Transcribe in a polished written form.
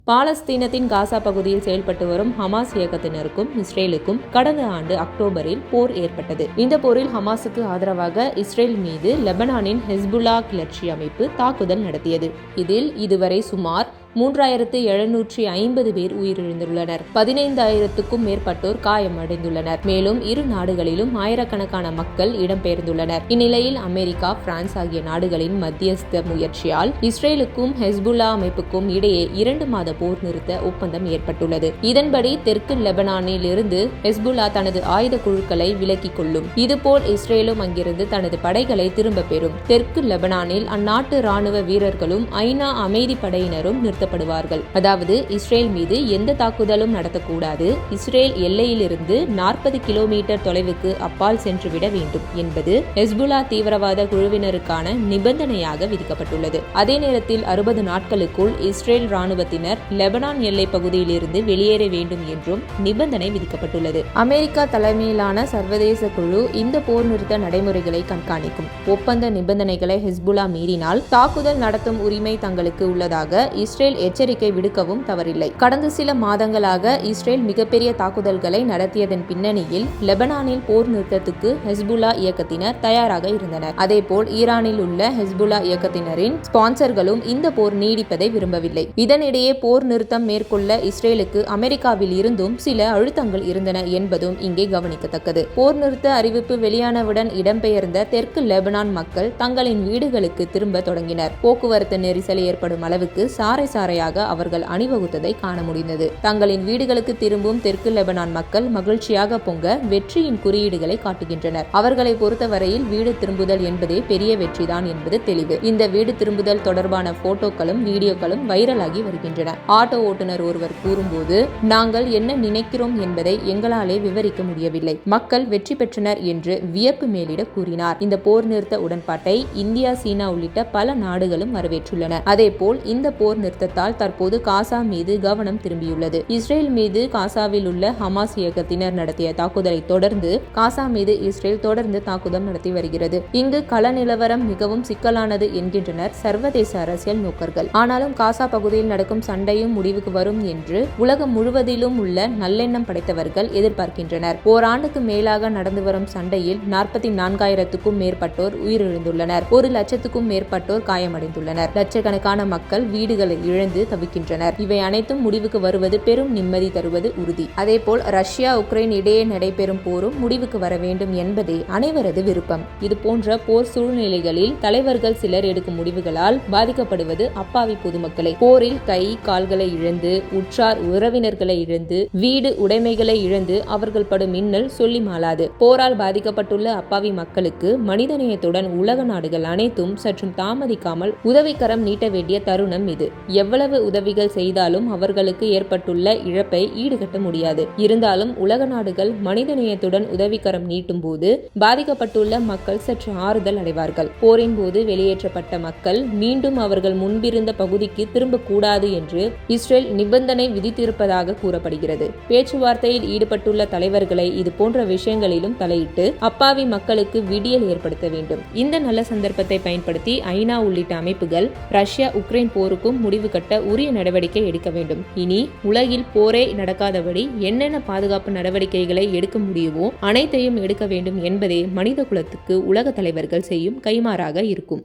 பாலஸ்தீனத்தின் காசா பகுதியில் செயல்பட்டு வரும் ஹமாஸ் இயக்கத்தினருக்கும் இஸ்ரேலுக்கும் கடந்த ஆண்டு அக்டோபரில் போர் ஏற்பட்டது. இந்த போரில் ஹமாஸுக்கு ஆதரவாக இஸ்ரேல் மீது லெபனானின் ஹெஸ்புல்லா கிளர்ச்சி அமைப்பு தாக்குதல் நடத்தியது. இதில் இதுவரை சுமார் 3750 பேர் உயிரிழந்துள்ளனர். 15,000க்கும் மேற்பட்டோர் காயமடைந்துள்ளனர். மேலும் இரு நாடுகளிலும் ஆயிரக்கணக்கான மக்கள் இடம்பெயர்ந்துள்ளனர். இந்நிலையில் அமெரிக்கா, பிரான்ஸ் ஆகிய நாடுகளின் மத்தியஸ்த முயற்சியால் இஸ்ரேலுக்கும் ஹெஸ்புல்லா அமைப்புக்கும் இடையே 2 மாத போர் நிறுத்த ஒப்பந்தம் ஏற்பட்டுள்ளது. இதன்படி தெற்கு லெபனானில் இருந்து ஹெஸ்புல்லா தனது ஆயுத குழுக்களை விலக்கிக் கொள்ளும். இதுபோல் இஸ்ரேலும் அங்கிருந்து தனது படைகளை திரும்ப பெறும். தெற்கு லெபனானில் அந்நாட்டு ராணுவ வீரர்களும் ஐநா அமைதி படையினரும் நிறுத்தப்படுவார்கள். அதாவது இஸ்ரேல் மீது எந்த தாக்குதலும் நடத்தக்கூடாது, இஸ்ரேல் எல்லையிலிருந்து 40 கிலோமீட்டர் தொலைவுக்கு அப்பால் சென்றுவிட வேண்டும் என்பது ஹெஸ்புல்லா தீவிரவாத குழுவினருக்கான நிபந்தனையாக விதிக்கப்பட்டுள்ளது. அதே நேரத்தில் 60 நாட்களுக்குள் இஸ்ரேல் ராணுவத்தினர் லெபனான் எல்லை பகுதியில் இருந்து வெளியேற வேண்டும் என்றும் நிபந்தனை விதிக்கப்பட்டுள்ளது. அமெரிக்கா தலைமையிலான சர்வதேச குழு இந்த போர் நிறுத்த நடைமுறைகளை கண்காணிக்கும். ஒப்பந்த நிபந்தனைகளை ஹெஸ்புல்லா மீறினால் தாக்குதல் நடத்தும் உரிமை தங்களுக்கு உள்ளதாக இஸ்ரேல் எச்சரிக்கை விடுக்கவும் தவறில்லை. கடந்த சில மாதங்களாக இஸ்ரேல் மிகப்பெரிய தாக்குதல்களை நடத்தியதன் பின்னணியில் லெபனானில் போர் நிறுத்தத்துக்கு ஹெஸ்புல்லா இயக்கத்தினர் தயாராக இருந்தனர். அதேபோல் ஈரானில் உள்ள ஹெஸ்புல்லா இயக்கத்தினரின் ஸ்பான்சர்களும் இந்த போர் நீடிப்பதை விரும்பவில்லை. இதனிடையே போர் நிறுத்தம் மேற்கொள்ள இஸ்ரேலுக்கு அமெரிக்காவில் இருந்தும் சில அழுத்தங்கள் இருந்தன என்பதும் இங்கே கவனிக்கத்தக்கது. போர் நிறுத்த அறிவிப்பு வெளியானவுடன் இடம்பெயர்ந்த தெற்கு லெபனான் மக்கள் தங்களின் வீடுகளுக்கு திரும்ப தொடங்கினர். போக்குவரத்து நெரிசல் ஏற்படும் அளவுக்கு சாறை சாறையாக அவர்கள் அணிவகுத்ததை காண முடிந்தது. தங்களின் வீடுகளுக்கு திரும்பும் தெற்கு லெபனான் மக்கள் மகிழ்ச்சியாக பொங்க வெற்றியின் குறியீடுகளை காட்டுகின்றனர். அவர்களை பொறுத்தவரையில் வீடு திரும்புதல் என்பதே பெரிய வெற்றிதான் என்பது தெளிவு. இந்த வீடு திரும்புதல் தொடர்பான போட்டோக்களும் வீடியோக்களும் வைரலாகி வருகின்றன. ஆட்டோ ஓட்டுநர் ஒருவர் கூறும்போது, நாங்கள் என்ன நினைக்கிறோம் என்பதை எங்களாலே விவரிக்க முடியவில்லை. மக்கள் வெற்றி பெற்றனர் என்று வியப்பு மேலிட கூறினார். இந்த போர் நிறுத்த உடன்பாட்டை இந்தியா, சீனா உள்ளிட்ட பல நாடுகளும் வரவேற்றுள்ளன. அதேபோல் இந்த போர் நிறுத்தத்தால் தற்போது காசா மீது கவனம் திரும்பியுள்ளது. இஸ்ரேல் மீது காசாவில் உள்ள ஹமாஸ் இயக்கத்தினர் நடத்திய தாக்குதலை தொடர்ந்து காசா மீது இஸ்ரேல் தொடர்ந்து தாக்குதல் நடத்தி வருகிறது. இங்கு கள நிலவரம் மிகவும் சிக்கலானது என்கின்றனர் சர்வதேச அரசியல் நோக்கர்கள். ஆனாலும் காசா பகுதியில் நடக்கும் சண்டையும் முடிவுக்கு வரும் என்று உலகம் முழுவதிலும் உள்ள நல்லெண்ணம் படைத்தவர்கள் எதிர்பார்க்கின்றனர். ஓராண்டுக்கு மேலாக நடந்து வரும் சண்டையில் 44,000க்கும் மேற்பட்டோர் உயிரிழந்துள்ளனர். 1,00,000க்கும் மேற்பட்டோர் காயமடைந்துள்ளனர். லட்சக்கணக்கான மக்கள் வீடுகளை இழந்து தவிக்கின்றனர். இவை அனைத்தும் முடிவுக்கு வருவது பெரும் நிம்மதி தருவது உறுதி. அதேபோல் ரஷ்யா, உக்ரைன் இடையே நடைபெறும் போரும் முடிவுக்கு வர வேண்டும் என்பதே அனைவரது விருப்பம். இது போன்ற போர் சூழ்நிலைகளில் தலைவர்கள் சிலர் எடுக்கும் முடிவுகளால் பாதிக்கப்படுவது அப்பாவி பொதுமக்களை. போரில் கை கால்களை இழந்து, உற்றார் உறவினர்களை இழந்து, வீடு உடைமைகளை இழந்து அவர்கள் படும் இன்னல் சொல்லி மாளாது. போரால் பாதிக்கப்பட்டுள்ள அப்பாவி மக்களுக்கு மனிதநேயத்துடன் உலக நாடுகள் அனைத்தும் சற்றும் தாமதிக்காமல் உதவிக்கரம் நீட்ட வேண்டிய தருணம் இது. எவ்வளவு உதவிகள் செய்தாலும் அவர்களுக்கு ஏற்பட்டுள்ள இழப்பை ஈடுகட்ட முடியாது. இருந்தாலும் உலக நாடுகள் மனிதநேயத்துடன் உதவிக்கரம் நீட்டும் போது பாதிக்கப்பட்டுள்ள மக்கள் சற்று ஆறுதல் அடைவார்கள். போரின் போது வெளியேற்றப்பட்ட மக்கள் மீண்டும் அவர்கள் முன்பிருந்த பகுதிக்கு திரும்பக்கூடாது என்று இஸ்ரேல் நிபந்தனை விதித்திருப்பதாக கூறப்படுகிறது. பேச்சுவார்த்தையில் ஈடுபட்டுள்ள தலைவர்களை இது போன்ற விஷயங்களிலும் தலையிட்டு அப்பாவி மக்களுக்கு விடியல் ஏற்படுத்த வேண்டும். இந்த நல்ல சந்தர்ப்பத்தை பயன்படுத்தி ஐநா உள்ளிட்ட அமைப்புகள் ரஷ்யா, உக்ரைன் போருக்கும் முடிவு கட்ட உரிய நடவடிக்கை எடுக்க வேண்டும். இனி உலகில் போரே நடக்காதபடி என்னென்ன பாதுகாப்பு நடவடிக்கைகளை எடுக்க முடியுமோ அனைத்தையும் எடுக்க வேண்டும் என்பதே மனித குலத்துக்கு உலக தலைவர்கள் செய்யும் கைமாறாக இருக்கும்.